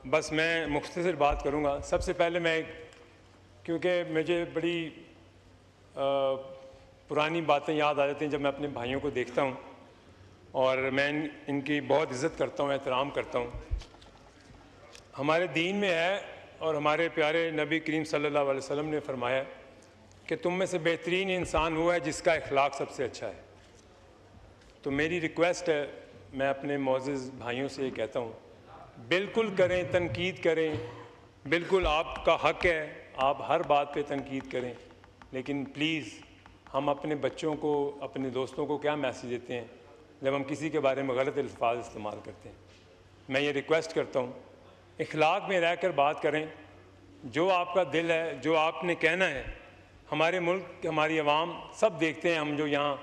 बस मैं मुख्तसर बात करूँगा। सबसे पहले मैं, क्योंकि मुझे बड़ी पुरानी बातें याद आ जाती हैं जब मैं अपने भाइयों को देखता हूँ, और मैं इनकी बहुत इज़्ज़त करता हूँ, एहतराम करता हूँ। हमारे दीन में है और हमारे प्यारे नबी करीम सल्लल्लाहु अलैहि वसल्लम ने फरमाया कि तुम में से बेहतरीन इंसान हुआ है जिसका अखलाक सबसे अच्छा है। तो मेरी रिक्वेस्ट है, मैं अपने मोअज़्ज़िज़ भाइयों से ये कहता हूँ, बिल्कुल करें, तनकीद करें, बिल्कुल आपका हक़ है, आप हर बात पे तनकीद करें, लेकिन प्लीज़ हम अपने बच्चों को, अपने दोस्तों को क्या मैसेज देते हैं जब हम किसी के बारे में गलत अल्फाज इस्तेमाल करते हैं। मैं ये रिक्वेस्ट करता हूँ, इखलाक में रह कर बात करें, जो आपका दिल है, जो आपने कहना है। हमारे मुल्क, हमारी आवाम सब देखते हैं, हम जो यहाँ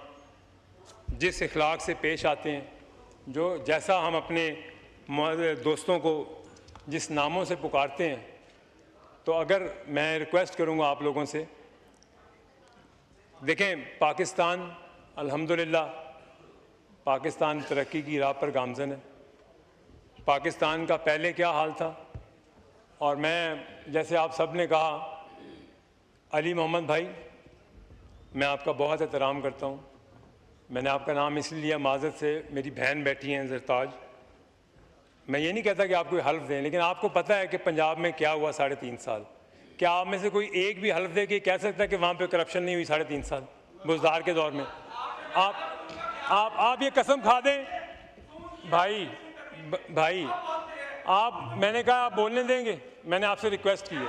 जिस इखलाक से पेश आते हैं, जो जैसा हम अपने दोस्तों को जिस नामों से पुकारते हैं। तो अगर मैं रिक्वेस्ट करूँगा आप लोगों से, देखें पाकिस्तान अल्हम्दुलिल्लाह, पाकिस्तान तरक्की की राह पर गामज़न है। पाकिस्तान का पहले क्या हाल था, और मैं, जैसे आप सब ने कहा, अली मोहम्मद भाई, मैं आपका बहुत एहतराम करता हूँ। मैंने आपका नाम इसलिए लिया माज़रत से, मेरी बहन बैठी हैं ज़रताज। मैं ये नहीं कहता कि आप कोई हल्फ दें, लेकिन आपको पता है कि पंजाब में क्या हुआ 3.5 साल। क्या आप में से कोई एक भी हल्फ दे के कह सकता है कि वहाँ पे करप्शन नहीं हुई 3.5 साल बुज़दार के दौर में? आप ये कसम खा दें भाई, आप, मैंने कहा आप बोलने देंगे, मैंने आपसे रिक्वेस्ट की है।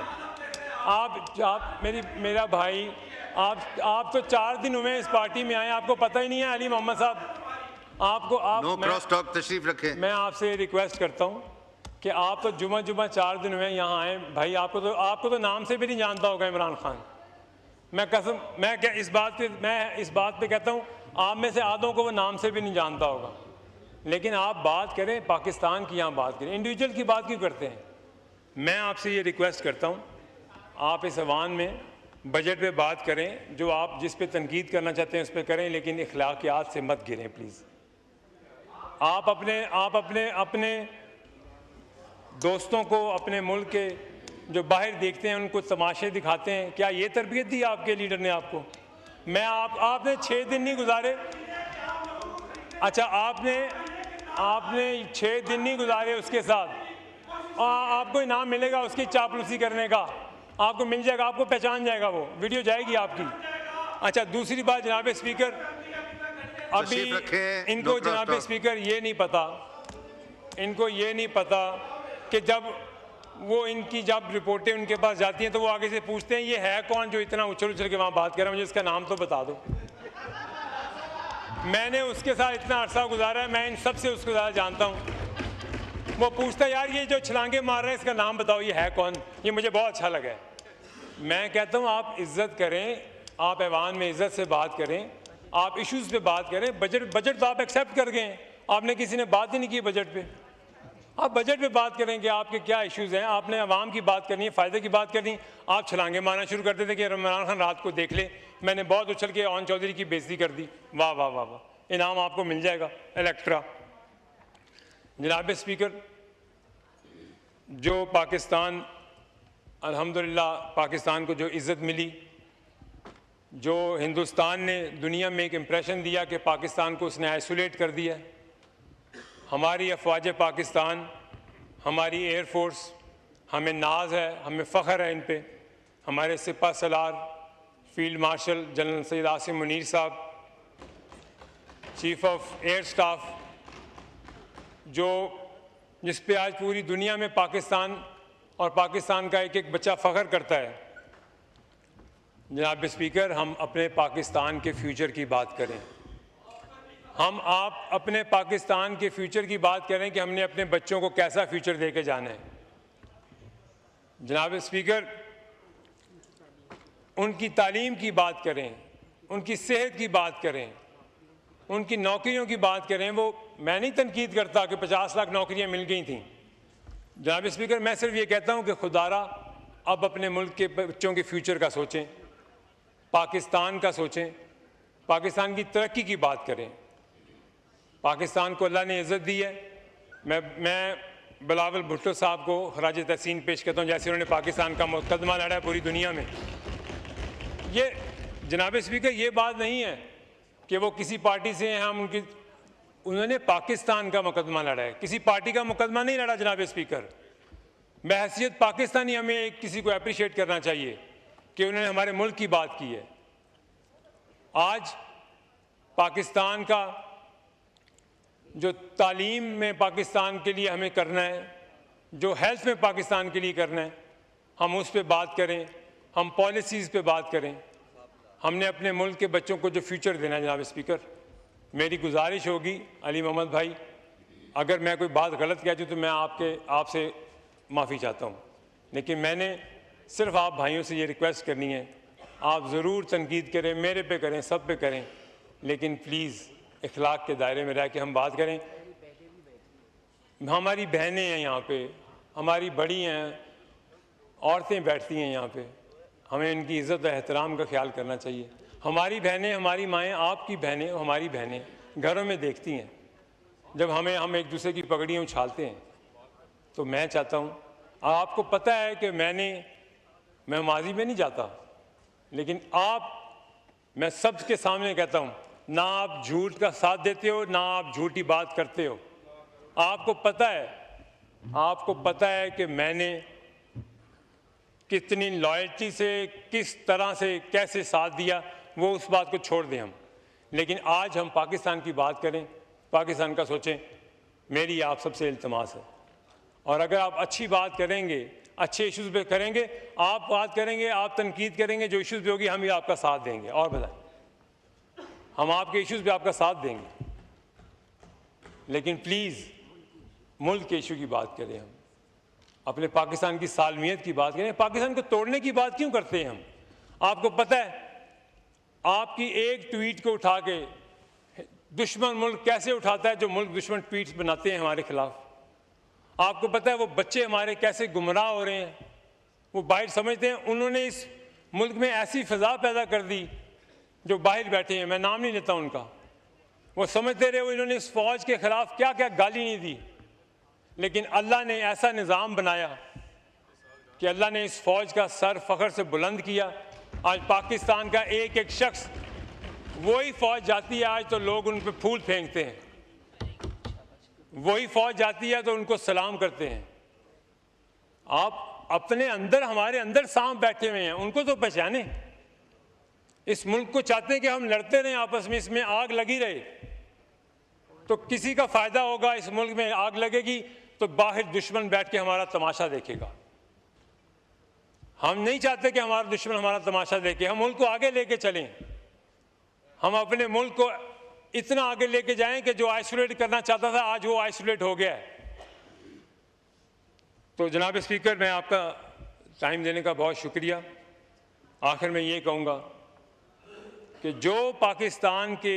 आप मेरा भाई, आप तो 4 दिन हुए इस पार्टी में आए, आपको पता ही नहीं है अली मोहम्मद साहब। नो क्रॉस टॉक, तशरीफ रखें। मैं आपसे रिक्वेस्ट करता हूँ कि आप तो जुमा 4 दिन हुए यहाँ आए भाई, आपको तो नाम से भी नहीं जानता होगा इमरान खान। मैं इस बात पे कहता हूँ, आप में से आधों को वो नाम से भी नहीं जानता होगा। लेकिन आप बात करें पाकिस्तान की, यहाँ बात करें, इंडिविजुअल की बात क्यों करते हैं? मैं आपसे ये रिक्वेस्ट करता हूँ, आप इस अवान में बजट पे बात करें, जो आप जिस पे तनकीद करना चाहते हैं उस पर करें, लेकिन इखलाकियात से मत गिरें प्लीज़। आप अपने दोस्तों को, अपने मुल्क के जो बाहर देखते हैं उनको तमाशे दिखाते हैं। क्या ये तरबियत दी आपके लीडर ने आपको? आपने 6 दिन नहीं गुजारे। अच्छा, आपने 6 दिन नहीं गुजारे उसके साथ, आपको इनाम मिलेगा उसकी चापलूसी करने का, आपको मिल जाएगा, आपको पहचान जाएगा, वो वीडियो जाएगी आपकी। अच्छा, दूसरी बात जनाब स्पीकर, अभी इनको जनाब स्पीकर ये नहीं पता कि जब रिपोर्टें उनके पास जाती हैं तो वो आगे से पूछते हैं ये है कौन जो इतना उछल के वहाँ बात कर रहा है, मुझे इसका नाम तो बता दो। मैंने उसके साथ इतना अरसा गुजारा है, मैं इन सब से उसको ज़्यादा जानता हूँ। वो पूछता है यार ये जो छलांगे मार रहे हैं इसका नाम बताओ, ये है कौन? ये मुझे बहुत अच्छा लगा है। मैं कहता हूँ आप इज़्ज़त करें, आप ऐवान में इज़्ज़त से बात करें, आप इश्यूज़ पे बात करें। बजट तो आप एक्सेप्ट कर गए, आपने किसी ने बात ही नहीं की बजट पे। आप बजट पे बात करें कि आपके क्या इश्यूज़ हैं, आपने अवाम की बात करनी है, फ़ायदे की बात करनी। आप छलांगे मारना शुरू कर देते कि इमरान खान रात को देख ले, मैंने बहुत उछल के ओन चौधरी की बेइज्जती कर दी, वाह वाह वाह वाह, इनाम आपको मिल जाएगा इलेक्ट्रा। जनाब स्पीकर, जो पाकिस्तान, अल्हम्दुलिल्लाह पाकिस्तान को जो इज़्ज़त मिली, जो हिंदुस्तान ने दुनिया में एक इम्प्रेशन दिया कि पाकिस्तान को उसने आइसोलेट कर दिया। हमारी अफवाज पाकिस्तान, हमारी एयरफोर्स, हमें नाज है, हमें फ़ख्र है इन पे। हमारे सिपा सलार field marshal general Syed Asim Munir साहब, चीफ ऑफ एयर स्टाफ, जिस पे आज पूरी दुनिया में पाकिस्तान और पाकिस्तान का एक बच्चा फ़ख्र करता है। जनाब स्पीकर, हम अपने पाकिस्तान के फ्यूचर की बात करें। आप अपने पाकिस्तान के फ्यूचर की बात करें कि हमने अपने बच्चों को कैसा फ्यूचर देके जाना है। जनाब स्पीकर, उनकी तालीम की बात करें, उनकी सेहत की बात करें, उनकी नौकरियों की बात करें। वो, मैं नहीं तनकीद करता कि 50 लाख नौकरियां मिल गई थीं। जनाब स्पीकर, मैं सिर्फ ये कहता हूँ कि खुदारा अब अपने मुल्क के बच्चों के फ्यूचर का सोचें, पाकिस्तान का सोचें, पाकिस्तान की तरक्की की बात करें। पाकिस्तान को अल्लाह ने इज़्ज़त दी है। मैं बिलावल भुट्टो साहब को खराज तहसीन पेश करता हूँ, जैसे उन्होंने पाकिस्तान का मुकदमा लड़ा है पूरी दुनिया में। ये जनाब स्पीकर, ये बात नहीं है कि वो किसी पार्टी से हैं, हम उनकी, उन्होंने पाकिस्तान का मुकदमा लड़ा है, किसी पार्टी का मुकदमा नहीं लड़ा जनाब स्पीकर। बहैसियत पाकिस्तानी हमें किसी को अप्रिशिएट करना चाहिए कि उन्होंने हमारे मुल्क की बात की है। आज पाकिस्तान का जो तालीम में पाकिस्तान के लिए हमें करना है, जो हेल्थ में पाकिस्तान के लिए करना है, हम उस पर बात करें, हम पॉलिसीज़ पे बात करें। हमने अपने मुल्क के बच्चों को जो फ्यूचर देना है जनाब स्पीकर, मेरी गुजारिश होगी अली मोहम्मद भाई, अगर मैं कोई बात गलत कह दूँ तो मैं आपसे माफ़ी चाहता हूँ, लेकिन मैंने सिर्फ आप भाइयों से ये रिक्वेस्ट करनी है, आप ज़रूर तनकीद करें, मेरे पे करें, सब पे करें, लेकिन प्लीज़ इखलाक के दायरे में रह के हम बात करें। हमारी बहनें हैं यहाँ पे, हमारी बड़ी हैं, औरतें बैठती हैं यहाँ पे, हमें इनकी इज़्ज़त और एहतराम का ख्याल करना चाहिए। हमारी बहनें, हमारी माएँ, आपकी बहनें, हमारी बहनें घरों में देखती हैं जब हम एक दूसरे की पगड़ियाँ उछालते हैं। तो मैं चाहता हूँ, आपको पता है कि मैं माजी में नहीं जाता, लेकिन मैं सबके सामने कहता हूँ, ना आप झूठ का साथ देते हो, ना आप झूठी बात करते हो। आपको पता है कि मैंने कितनी लॉयल्टी से, किस तरह से, कैसे साथ दिया, वो उस बात को छोड़ दें हम। लेकिन आज हम पाकिस्तान की बात करें, पाकिस्तान का सोचें, मेरी आप सबसे इल्तमास है। और अगर आप अच्छी बात करेंगे, अच्छे इश्यूज़ पे करेंगे, आप बात करेंगे, आप तनकीद करेंगे, जो इश्यूज़ पे होगी हम ही आपका साथ देंगे। और बताएं, हम आपके इश्यूज़ पे आपका साथ देंगे, लेकिन प्लीज़ मुल्क के इशू की बात करें, हम अपने पाकिस्तान की सालमियत की बात करें। पाकिस्तान को तोड़ने की बात क्यों करते हैं हम? आपको पता है, आपकी एक ट्वीट को उठा के दुश्मन मुल्क कैसे उठाता है, जो मुल्क दुश्मन ट्वीट्स बनाते हैं हमारे खिलाफ। आपको पता है वो बच्चे हमारे कैसे गुमराह हो रहे हैं, वो बाहर समझते हैं उन्होंने इस मुल्क में ऐसी फ़िज़ा पैदा कर दी, जो बाहर बैठे हैं, मैं नाम नहीं लेता उनका, वो समझते रहे वो इन्होंने इस फ़ौज के ख़िलाफ़ क्या क्या गाली नहीं दी। लेकिन अल्लाह ने ऐसा निज़ाम बनाया कि अल्लाह ने इस फ़ौज का सर फ़ख्र से बुलंद किया। आज पाकिस्तान का एक एक शख्स, वही फ़ौज जाती है आज तो लोग उन पर फूल फेंकते हैं, वही फ़ौज जाती है तो उनको सलाम करते हैं। आप अपने अंदर, हमारे अंदर सांप बैठे हुए हैं, उनको तो पहचाने। इस मुल्क को चाहते हैं कि हम लड़ते रहें आपस में, इसमें आग लगी रहे, तो किसी का फ़ायदा होगा। इस मुल्क में आग लगेगी तो बाहर दुश्मन बैठ के हमारा तमाशा देखेगा। हम नहीं चाहते कि हमारा दुश्मन हमारा तमाशा देखे, हम मुल्क को आगे लेके चलें, हम अपने मुल्क को इतना आगे लेके जाएं कि जो आइसोलेट करना चाहता था आज वो आइसोलेट हो गया है। तो जनाब स्पीकर, मैं आपका टाइम देने का बहुत शुक्रिया। आखिर में ये कहूँगा कि जो पाकिस्तान के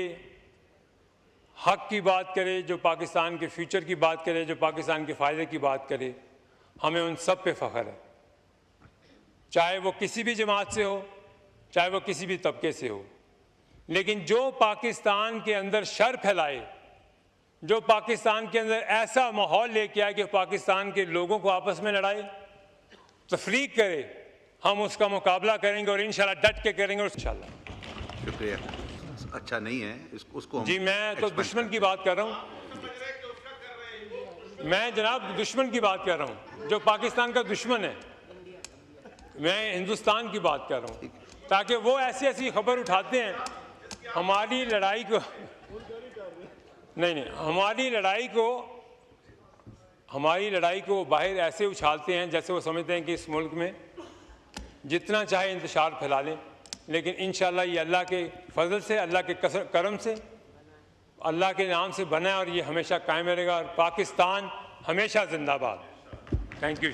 हक की बात करे, जो पाकिस्तान के फ्यूचर की बात करे, जो पाकिस्तान के फ़ायदे की बात करे, हमें उन सब पे फ़ख्र है, चाहे वो किसी भी जमात से हो, चाहे वो किसी भी तबके से हो। लेकिन जो पाकिस्तान के अंदर शर फैलाए, जो पाकिस्तान के अंदर ऐसा माहौल लेके आए कि पाकिस्तान के लोगों को आपस में लड़ाए, तफरीक करे, हम उसका मुकाबला करेंगे और इंशाल्लाह डट के करेंगे इंशाल्लाह। शुक्रिया। अच्छा नहीं है उसको जी, मैं तो दुश्मन की बात कर रहा हूँ, मैं जनाब दुश्मन की बात कर रहा हूँ, जो पाकिस्तान का दुश्मन है। मैं हिंदुस्तान की बात कर रहा हूँ, ताकि वो ऐसी ऐसी खबर उठाते हैं हमारी लड़ाई को, नहीं, हमारी लड़ाई को बाहर ऐसे उछालते हैं जैसे वो समझते हैं कि इस मुल्क में जितना चाहे इंतशार फैला लें। लेकिन इंशाअल्लाह ये अल्लाह के फजल से, अल्लाह के करम से, अल्लाह के नाम से बना है और ये हमेशा कायम रहेगा। और पाकिस्तान हमेशा जिंदाबाद। Thank you.